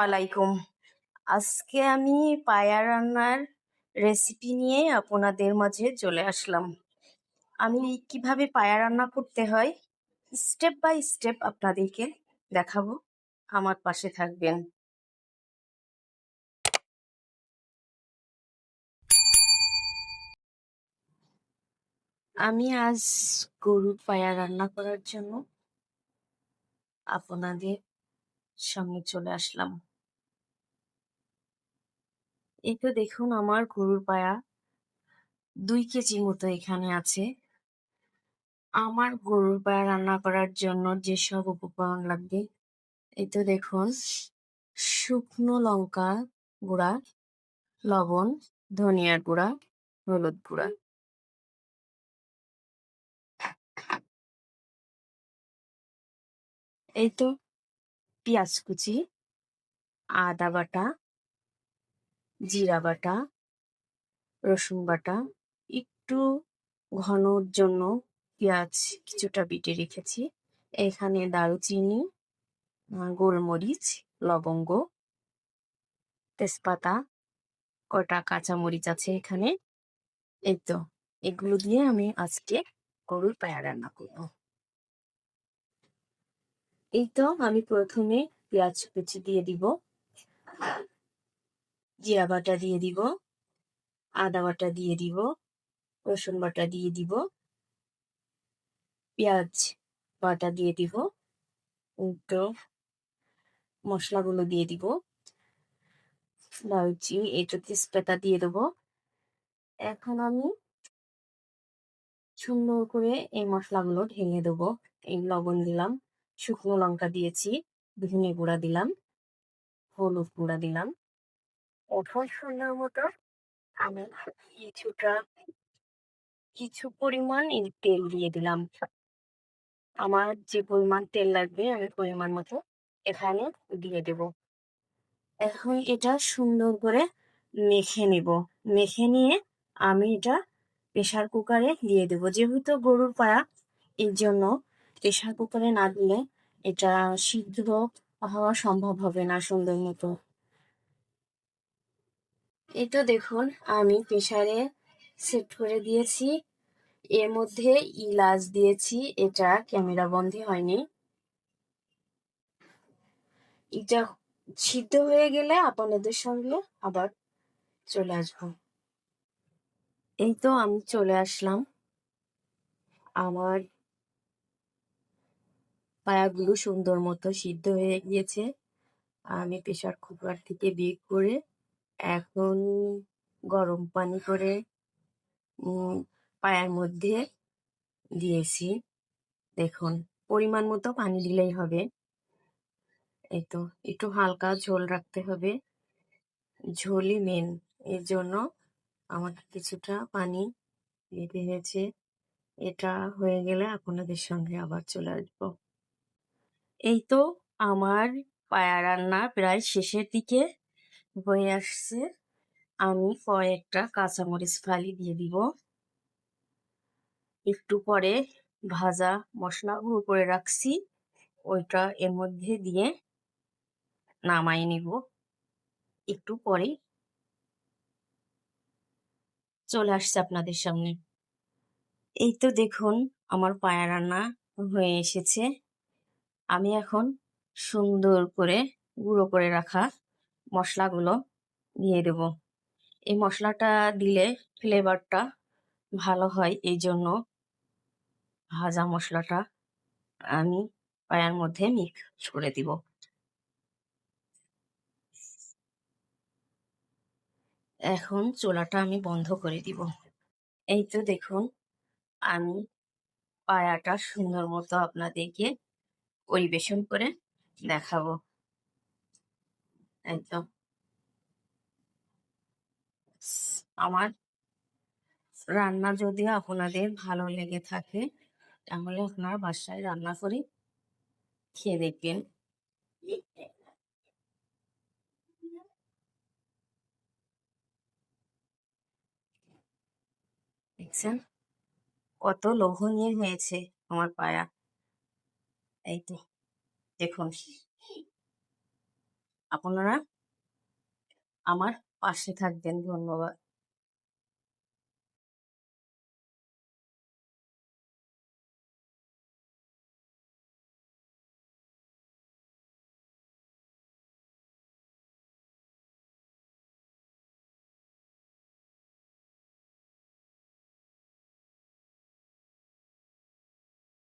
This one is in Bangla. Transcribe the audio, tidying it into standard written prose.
আলাইকুম। আজকে আমি পায়া রান্নার রেসিপি নিয়ে আপনাদের মাঝে চলে আসলাম। আমি কিভাবে পায়া রান্না করতে হয় স্টেপ বাই স্টেপ আপনাদেরকে দেখাবো। আমার পাশে থাকবেন। আমি আজ গরুর পায়া রান্না করার জন্য আপনাদের সামনে চলে আসলাম। এই তো দেখুন আমার গরুর পায়া 2 কেজি মতো এখানে আছে। আমার গরুর পায়া রান্না করার জন্য যেসব উপকরণ লাগবে এই তো দেখুন শুকনো লঙ্কা গুঁড়া, লবণ, ধনিয়ার গুঁড়া, হলুদ গুঁড়া। এই তো পেঁয়াজ কুচি, আদা বাটা, জিরা বাটা, রসুন বাটা। একটু ঘনর জন্য পেঁয়াজ কিছুটা বেটে রেখেছি। এখানে দারুচিনি, গোলমরিচ, লবঙ্গ, তেজপাতা, কটা কাঁচামরিচ আছে এখানে। এই তো এগুলো দিয়ে আমি আজকে গরুর পায়া রান্না করবো। এই তো আমি প্রথমে পেঁয়াজ কুচি দিয়ে দিব, জিরা বাটা দিয়ে দিব, আদা বাটা দিয়ে দিব, রসুন বাটা দিয়ে দিব, পেঁয়াজ বাটা দিয়ে দিব, তো মশলাগুলো দিয়ে দিব, দারুচিনি এটা তেজপাতা দিয়ে দেবো। এখন আমি সুন্দর করে এই মশলাগুলো ঢেলে দেবো। এই লবণ দিলাম, শুকনো লঙ্কা দিয়েছি, ধনে গুঁড়া দিলাম, হলুদ গুঁড়া দিলাম। এখন সুন্দর মতো আমি কিছু পরিমাণ এই তেল দিয়ে দিলাম। আমার যে পরিমাণ তেল লাগবে আমি পরিমাণ মতো এখানে দিয়ে দেব। এখন এটা সুন্দর করে মেখে নিব। মেখে নিয়ে আমি এটা প্রেসার কুকারে দিয়ে দেব। যেহেতু গরুর পায়া এর জন্য প্রেসার কুকারে না দিলে এটা সিদ্ধ হওয়া সম্ভব হবে না সুন্দর মতো। এই তো দেখুন আমি প্রেসারে সেট করে দিয়েছি। এর মধ্যে ইলাচ দিয়েছি, এটা ক্যামেরা বন্ধী হয়নি। এটা সিদ্ধ হয়ে গেলে আপনাদের সঙ্গে আবার চলে আসবো। এই তো আমি চলে আসলাম। আমার পায়াগুলো সুন্দর মতো সিদ্ধ হয়ে গিয়েছে। আমি প্রেসার কুকার থেকে বের করে এখন গরম পানি করে পায়ার মধ্যে দিয়েছি। দেখুন পরিমাণ মতো পানি দিলেই হবে। এই তো একটু হালকা ঝোল রাখতে হবে, ঝোলই মেন। এর জন্য আমাকে কিছুটা পানি দিতে হয়েছে। এটা হয়ে গেলে আপনাদের সঙ্গে আবার চলে আসবো। এই তো আমার পায়া রান্না প্রায় শেষের দিকে হয়ে আসছে। আমি কয়েকটা কাঁচামরিচ ফালি দিয়ে দিব। একটু পরে ভাজা মশলা গুঁড়ো করে রাখছি, ওইটা এর মধ্যে দিয়ে নামাই নিব। একটু পরে চলে আসছে আপনাদের সামনে। এই তো দেখুন আমার পায়া রান্না হয়ে এসেছে। আমি এখন সুন্দর করে গুঁড়ো করে রাখা মশলাগুলো দিয়ে দেব। এই মশলাটা দিলে ফ্লেভারটা ভালো হয়, এই জন্য ভাজা মশলাটা আমি পায়ার মধ্যে মিক্স করে দিব। এখন চুলাটা আমি বন্ধ করে দিব। এই তো দেখুন আমি পায়াটা সুন্দর মতো আপনাদেরকে পরিবেশন করে দেখাবো। একদম আমার রান্না যদি আপনাদের ভালো লেগে থাকে তাহলে আপনার বাসায় রান্না করে খেয়ে দেখবেন। দেখছেন কত লোভনীয় হয়েছে আমার পায়া। এই তো দেখুন আপনারা আমার পাশে থাকবেন। ধন্যবাদ।